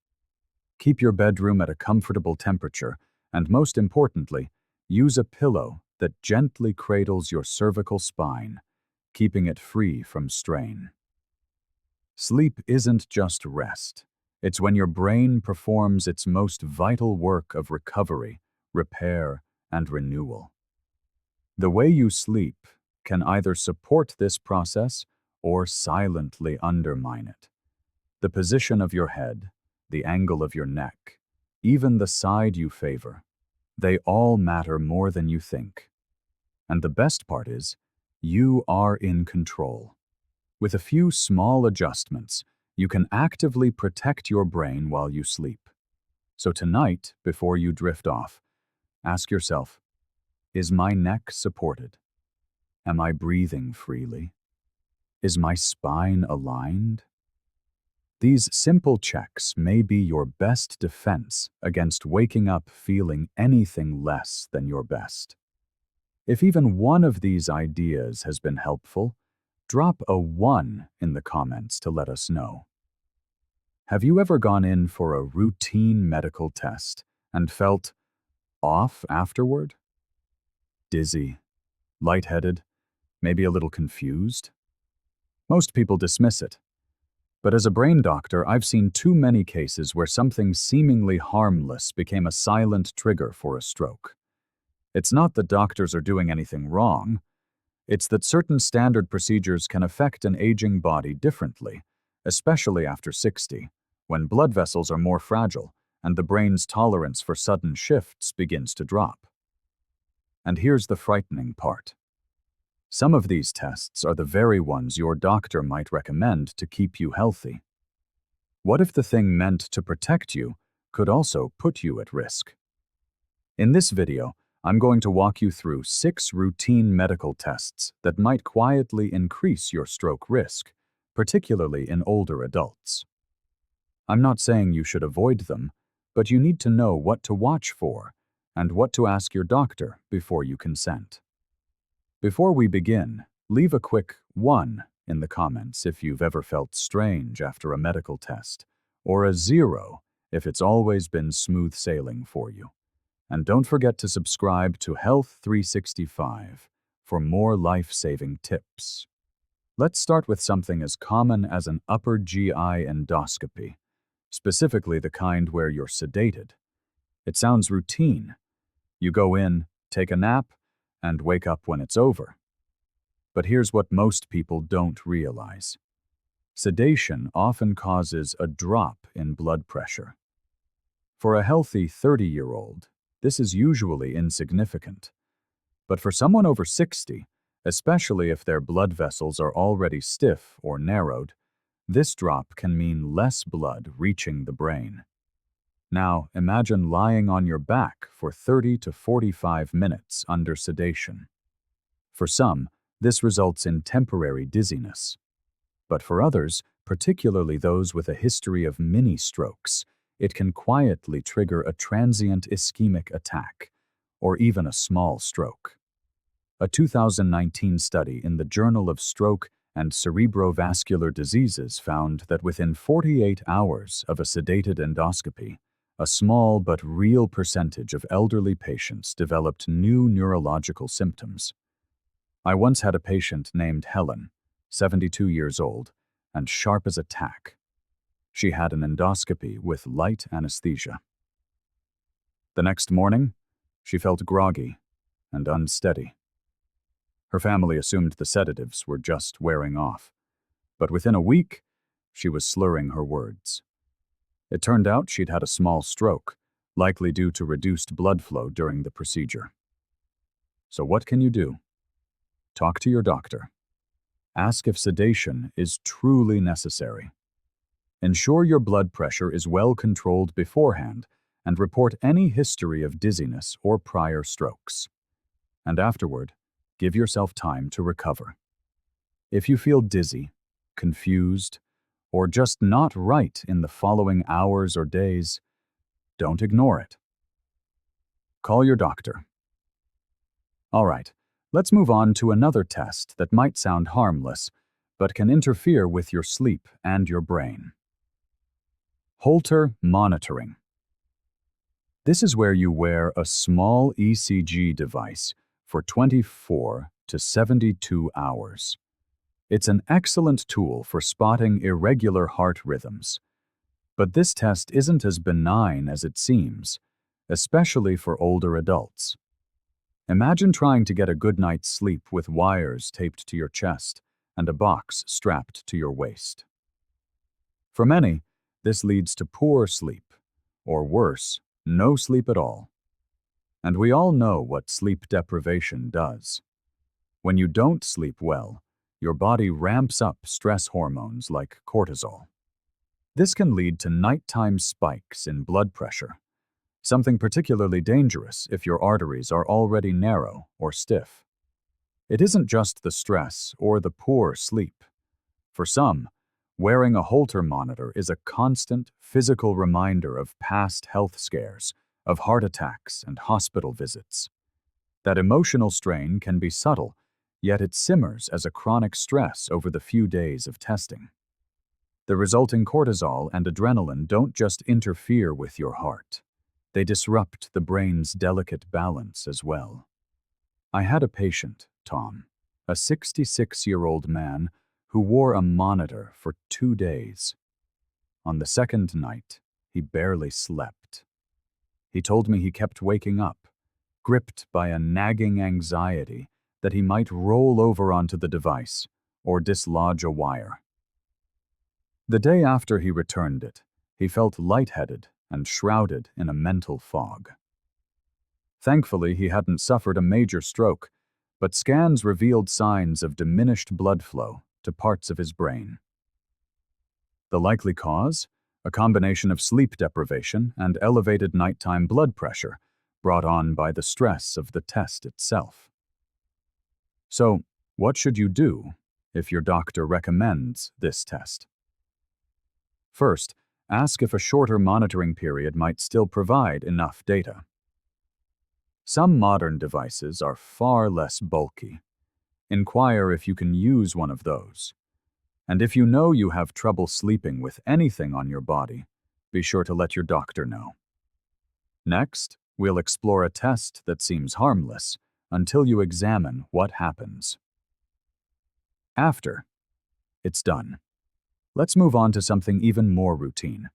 Keep your bedroom at a comfortable temperature, and most importantly, use a pillow that gently cradles your cervical spine, keeping it free from strain. Sleep isn't just rest. It's when your brain performs its most vital work of recovery, repair, and renewal. The way you sleep can either support this process or silently undermine it. The position of your head, the angle of your neck, even the side you favor, they all matter more than you think. And the best part is, you are in control. With a few small adjustments, you can actively protect your brain while you sleep. So tonight, before you drift off, ask yourself, is my neck supported? Am I breathing freely? Is my spine aligned? These simple checks may be your best defense against waking up feeling anything less than your best. If even one of these ideas has been helpful, drop a 1 in the comments to let us know. Have you ever gone in for a routine medical test and felt off afterward? Dizzy, lightheaded, maybe a little confused? Most people dismiss it. But as a brain doctor, I've seen too many cases where something seemingly harmless became a silent trigger for a stroke. It's not that doctors are doing anything wrong. It's that certain standard procedures can affect an aging body differently, especially after 60, when blood vessels are more fragile and the brain's tolerance for sudden shifts begins to drop. And here's the frightening part. Some of these tests are the very ones your doctor might recommend to keep you healthy. What if the thing meant to protect you could also put you at risk? In this video, I'm going to walk you through 6 routine medical tests that might quietly increase your stroke risk, particularly in older adults. I'm not saying you should avoid them, but you need to know what to watch for and what to ask your doctor before you consent. Before we begin, leave a quick 1 in the comments if you've ever felt strange after a medical test, or a 0 if it's always been smooth sailing for you. And don't forget to subscribe to Health 365 for more life-saving tips. Let's start with something as common as an upper GI endoscopy, specifically the kind where you're sedated. It sounds routine. You go in, take a nap, and wake up when it's over. But here's what most people don't realize. Sedation often causes a drop in blood pressure. For a healthy 30-year-old, this is usually insignificant. But for someone over 60, especially if their blood vessels are already stiff or narrowed, this drop can mean less blood reaching the brain. Now, imagine lying on your back for 30 to 45 minutes under sedation. For some, this results in temporary dizziness. But for others, particularly those with a history of mini-strokes, it can quietly trigger a transient ischemic attack, or even a small stroke. A 2019 study in the Journal of Stroke and Cerebrovascular Diseases found that within 48 hours of a sedated endoscopy, a small but real percentage of elderly patients developed new neurological symptoms. I once had a patient named Helen, 72 years old, and sharp as a tack. She had an endoscopy with light anesthesia. The next morning, she felt groggy and unsteady. Her family assumed the sedatives were just wearing off, but within a week, she was slurring her words. It turned out she'd had a small stroke, likely due to reduced blood flow during the procedure. So what can you do? Talk to your doctor. Ask if sedation is truly necessary. Ensure your blood pressure is well controlled beforehand and report any history of dizziness or prior strokes. And afterward, give yourself time to recover. If you feel dizzy, confused, or just not right in the following hours or days, don't ignore it. Call your doctor. All right, let's move on to another test that might sound harmless, but can interfere with your sleep and your brain. Holter monitoring, This is where you wear a small ECG device for 24 to 72 hours. It's an excellent tool for spotting irregular heart rhythms. But this test isn't as benign as it seems, especially for older adults. Imagine trying to get a good night's sleep with wires taped to your chest and a box strapped to your waist. For many, this leads to poor sleep, or worse, no sleep at all. And we all know what sleep deprivation does. When you don't sleep well, your body ramps up stress hormones like cortisol. This can lead to nighttime spikes in blood pressure, something particularly dangerous if your arteries are already narrow or stiff. It isn't just the stress or the poor sleep. For some, wearing a Holter monitor is a constant physical reminder of past health scares, of heart attacks and hospital visits. That emotional strain can be subtle, yet it simmers as a chronic stress over the few days of testing. The resulting cortisol and adrenaline don't just interfere with your heart. They disrupt the brain's delicate balance as well. I had a patient, Tom, a 66-year-old man who wore a monitor for 2 days. On the second night, he barely slept. He told me he kept waking up, gripped by a nagging anxiety that he might roll over onto the device or dislodge a wire. The day after he returned it, he felt lightheaded and shrouded in a mental fog. Thankfully, he hadn't suffered a major stroke, but scans revealed signs of diminished blood flow to parts of his brain. The likely cause? A combination of sleep deprivation and elevated nighttime blood pressure brought on by the stress of the test itself. So, what should you do if your doctor recommends this test? First, ask if a shorter monitoring period might still provide enough data. Some modern devices are far less bulky. Inquire if you can use one of those. And if you know you have trouble sleeping with anything on your body, be sure to let your doctor know. Next, we'll explore a test that seems harmless until you examine what happens. After it's done, let's move on to something even more routine.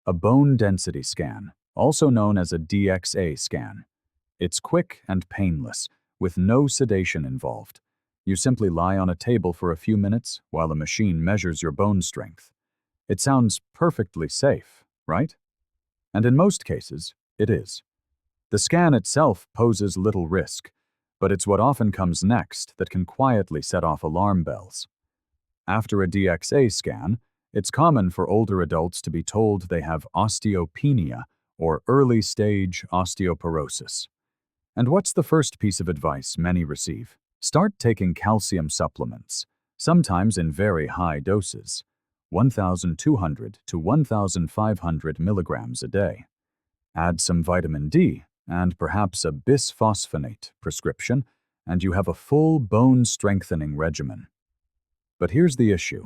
A bone density scan, also known as a DXA scan. It's quick and painless, with no sedation involved. You simply lie on a table for a few minutes while a machine measures your bone strength. It sounds perfectly safe, right? And in most cases, it is. The scan itself poses little risk, but it's what often comes next that can quietly set off alarm bells. After a DXA scan, it's common for older adults to be told they have osteopenia or early-stage osteoporosis. And what's the first piece of advice many receive? Start taking calcium supplements, sometimes in very high doses, 1,200 to 1,500 milligrams a day. Add some vitamin D and perhaps a bisphosphonate prescription, and you have a full bone-strengthening regimen. But here's the issue.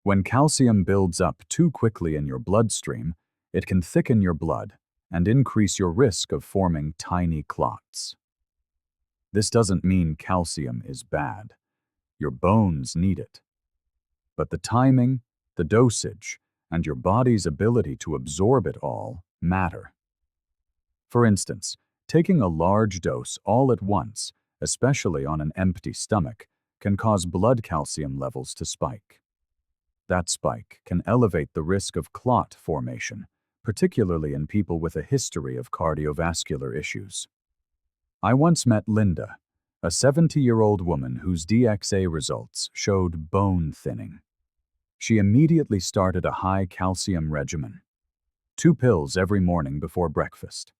When calcium builds up too quickly in your bloodstream, it can thicken your blood and increase your risk of forming tiny clots. This doesn't mean calcium is bad. Your bones need it. But the timing, the dosage, and your body's ability to absorb it all matter. For instance, taking a large dose all at once, especially on an empty stomach, can cause blood calcium levels to spike. That spike can elevate the risk of clot formation, particularly in people with a history of cardiovascular issues. I once met Linda, a 70-year-old woman whose DXA results showed bone thinning. She immediately started a high-calcium regimen, 2 pills every morning before breakfast.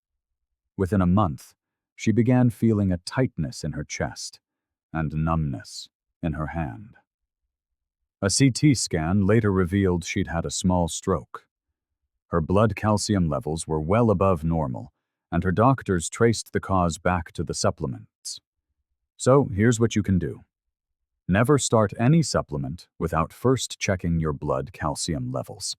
Within a month, she began feeling a tightness in her chest and numbness in her hand. A CT scan later revealed she'd had a small stroke. Her blood calcium levels were well above normal, and her doctors traced the cause back to the supplements. So here's what you can do. Never start any supplement without first checking your blood calcium levels.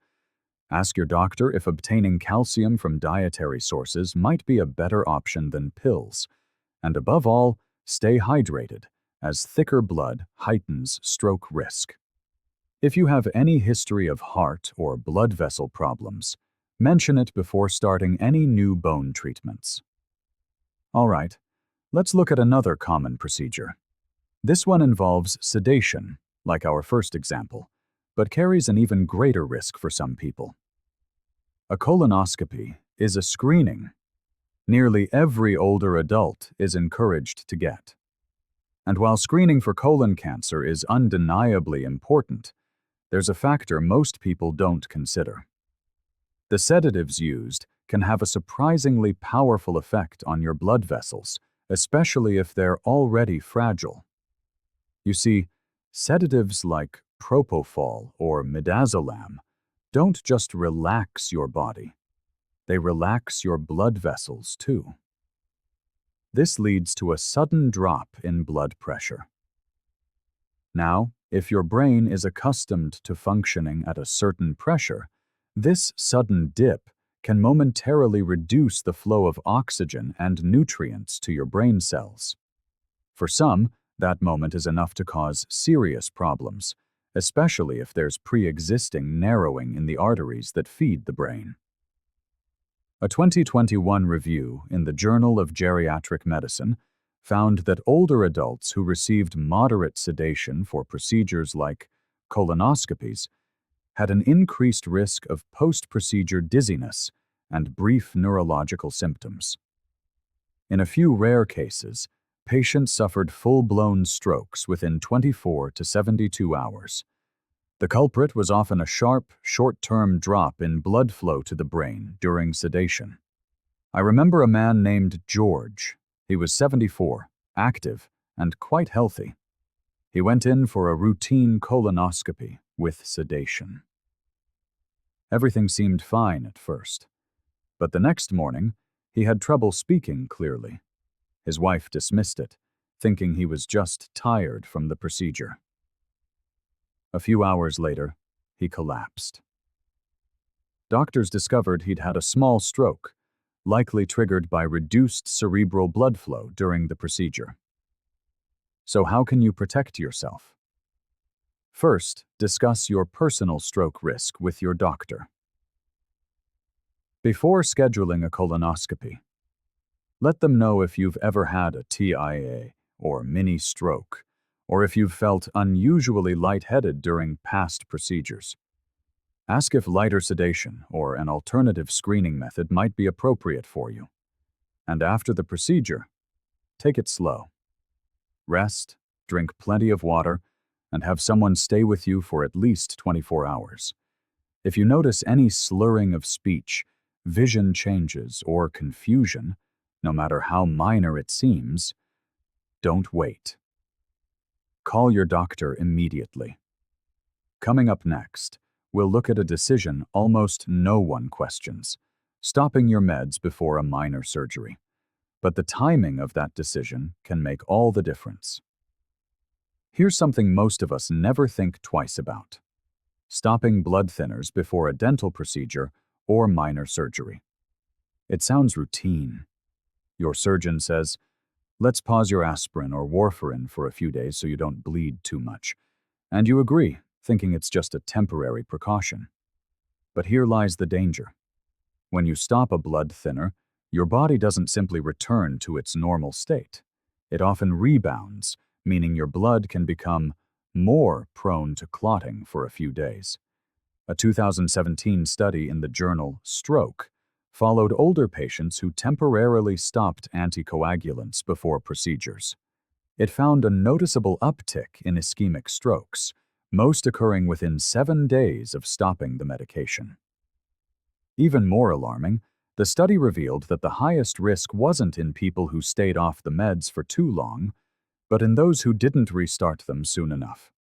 Ask your doctor if obtaining calcium from dietary sources might be a better option than pills. And above all, stay hydrated, as thicker blood heightens stroke risk. If you have any history of heart or blood vessel problems, mention it before starting any new bone treatments. All right, let's look at another common procedure. This one involves sedation, like our first example, but carries an even greater risk for some people. A colonoscopy is a screening nearly every older adult is encouraged to get. And while screening for colon cancer is undeniably important, there's a factor most people don't consider. The sedatives used can have a surprisingly powerful effect on your blood vessels, especially if they're already fragile. You see, sedatives like propofol or midazolam don't just relax your body, they relax your blood vessels too. This leads to a sudden drop in blood pressure. Now, if your brain is accustomed to functioning at a certain pressure, this sudden dip can momentarily reduce the flow of oxygen and nutrients to your brain cells. For some, that moment is enough to cause serious problems, especially if there's pre-existing narrowing in the arteries that feed the brain. A 2021 review in the Journal of Geriatric Medicine found that older adults who received moderate sedation for procedures like colonoscopies had an increased risk of post-procedure dizziness and brief neurological symptoms. In a few rare cases, patients suffered full-blown strokes within 24 to 72 hours. The culprit was often a sharp, short-term drop in blood flow to the brain during sedation. I remember a man named George. He was 74, active, and quite healthy. He went in for a routine colonoscopy with sedation. Everything seemed fine at first, but the next morning, he had trouble speaking clearly. His wife dismissed it, thinking he was just tired from the procedure. A few hours later, he collapsed. Doctors discovered he'd had a small stroke, likely triggered by reduced cerebral blood flow during the procedure. So how can you protect yourself? First, discuss your personal stroke risk with your doctor. Before scheduling a colonoscopy, let them know if you've ever had a TIA or mini stroke, or if you've felt unusually lightheaded during past procedures. Ask if lighter sedation or an alternative screening method might be appropriate for you. And after the procedure, take it slow. Rest, drink plenty of water, and have someone stay with you for at least 24 hours. If you notice any slurring of speech, vision changes, or confusion, no matter how minor it seems, don't wait. Call your doctor immediately. Coming up next, we'll look at a decision almost no one questions: stopping your meds before a minor surgery. But the timing of that decision can make all the difference. Here's something most of us never think twice about: stopping blood thinners before a dental procedure or minor surgery. It sounds routine. Your surgeon says, "Let's pause your aspirin or warfarin for a few days so you don't bleed too much." And you agree, thinking it's just a temporary precaution. But here lies the danger. When you stop a blood thinner, your body doesn't simply return to its normal state. It often rebounds, meaning your blood can become more prone to clotting for a few days. A 2017 study in the journal Stroke followed older patients who temporarily stopped anticoagulants before procedures. It found a noticeable uptick in ischemic strokes, most occurring within 7 days of stopping the medication. Even more alarming, the study revealed that the highest risk wasn't in people who stayed off the meds for too long, but in those who didn't restart them soon enough.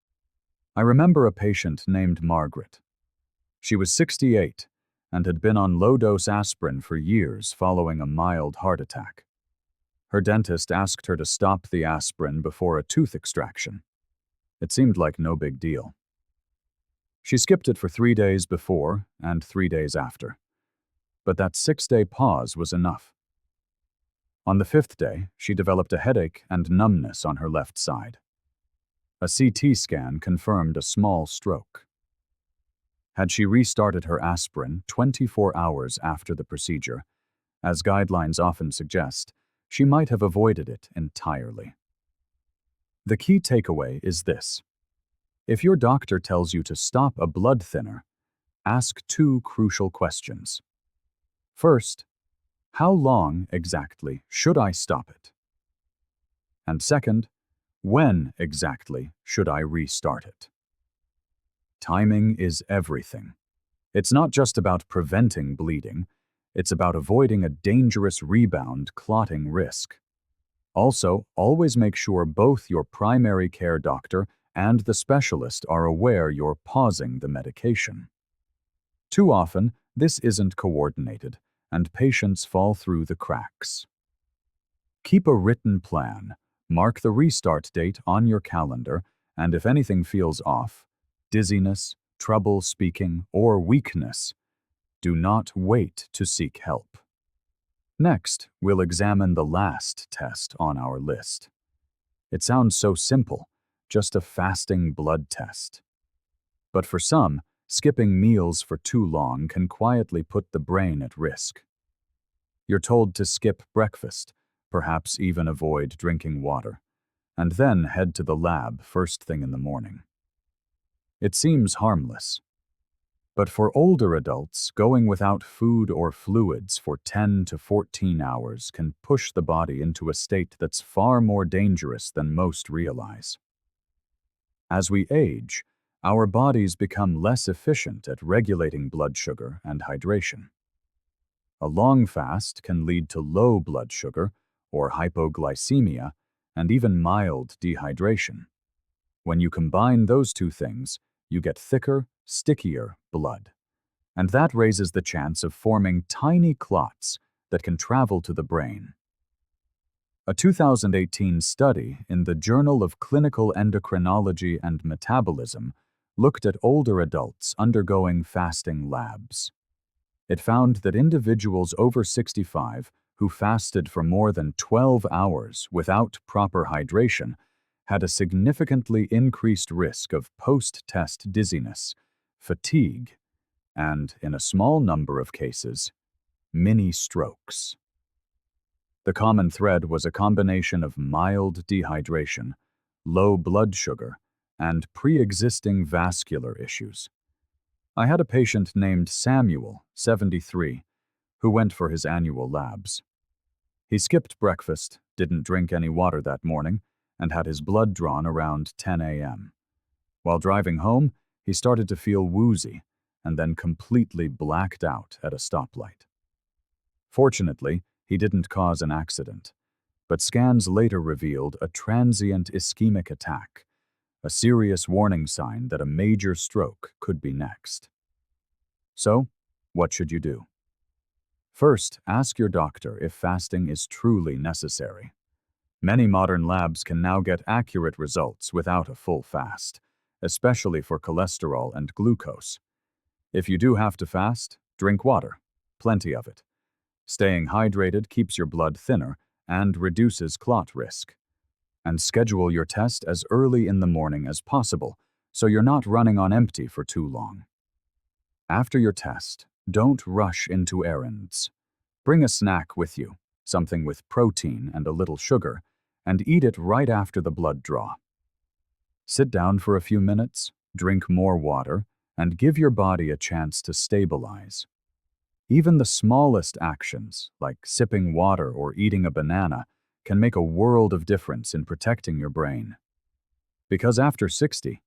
I remember a patient named Margaret. She was 68 and had been on low-dose aspirin for years following a mild heart attack. Her dentist asked her to stop the aspirin before a tooth extraction. It seemed like no big deal. She skipped it for 3 days before and 3 days after. But that 6-day pause was enough. On the 5th day, she developed a headache and numbness on her left side. A CT scan confirmed a small stroke. Had she restarted her aspirin 24 hours after the procedure, as guidelines often suggest, she might have avoided it entirely. The key takeaway is this. If your doctor tells you to stop a blood thinner, ask 2 crucial questions. First, how long exactly should I stop it? And second, when exactly should I restart it? Timing is everything. It's not just about preventing bleeding, it's about avoiding a dangerous rebound clotting risk. Also, always make sure both your primary care doctor and the specialist are aware you're pausing the medication. Too often, this isn't coordinated, and patients fall through the cracks. Keep a written plan, mark the restart date on your calendar, and if anything feels off, dizziness, trouble speaking, or weakness, do not wait to seek help. Next, we'll examine the last test on our list. It sounds so simple, just a fasting blood test. But for some, skipping meals for too long can quietly put the brain at risk. You're told to skip breakfast, perhaps even avoid drinking water, and then head to the lab first thing in the morning. It seems harmless. But for older adults, going without food or fluids for 10 to 14 hours can push the body into a state that's far more dangerous than most realize. As we age, our bodies become less efficient at regulating blood sugar and hydration. A long fast can lead to low blood sugar or hypoglycemia and even mild dehydration. When you combine those two things, you get thicker, stickier blood. And that raises the chance of forming tiny clots that can travel to the brain. A 2018 study in the Journal of Clinical Endocrinology and Metabolism looked at older adults undergoing fasting labs. It found that individuals over 65 who fasted for more than 12 hours without proper hydration had a significantly increased risk of post-test dizziness, fatigue, and, in a small number of cases, mini strokes. The common thread was a combination of mild dehydration, low blood sugar, and pre-existing vascular issues. I had a patient named Samuel, 73, who went for his annual labs. He skipped breakfast, didn't drink any water that morning, and had his blood drawn around 10 a.m. While driving home, he started to feel woozy and then completely blacked out at a stoplight. Fortunately, he didn't cause an accident, but scans later revealed a transient ischemic attack, a serious warning sign that a major stroke could be next. So, what should you do? First, ask your doctor if fasting is truly necessary. Many modern labs can now get accurate results without a full fast, especially for cholesterol and glucose. If you do have to fast, drink water, plenty of it. Staying hydrated keeps your blood thinner and reduces clot risk. And schedule your test as early in the morning as possible so you're not running on empty for too long. After your test, don't rush into errands. Bring a snack with you, something with protein and a little sugar, and eat it right after the blood draw. Sit down for a few minutes, drink more water, and give your body a chance to stabilize. Even the smallest actions, like sipping water or eating a banana, can make a world of difference in protecting your brain. Because after 60,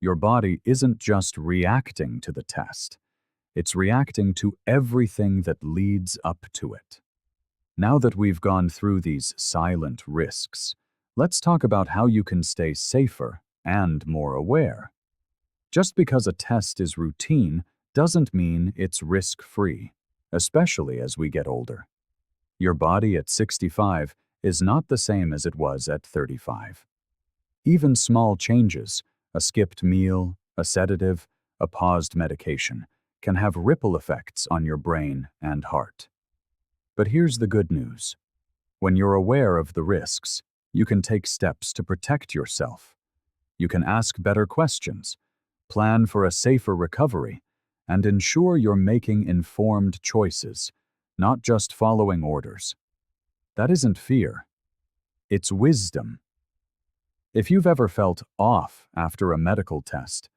your body isn't just reacting to the test, it's reacting to everything that leads up to it. Now that we've gone through these silent risks, let's talk about how you can stay safer and more aware. Just because a test is routine doesn't mean it's risk-free, especially as we get older. Your body at 65 is not the same as it was at 35. Even small changes, a skipped meal, a sedative, a paused medication, can have ripple effects on your brain and heart. But here's the good news. When you're aware of the risks, you can take steps to protect yourself. You can ask better questions, plan for a safer recovery, and ensure you're making informed choices, not just following orders. That isn't fear. It's wisdom. If you've ever felt off after a medical test,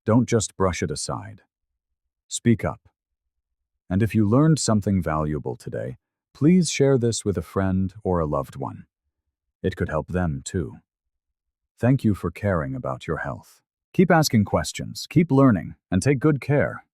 don't just brush it aside. Speak up. And if you learned something valuable today, please share this with a friend or a loved one. It could help them too. Thank you for caring about your health. Keep asking questions, keep learning, and take good care.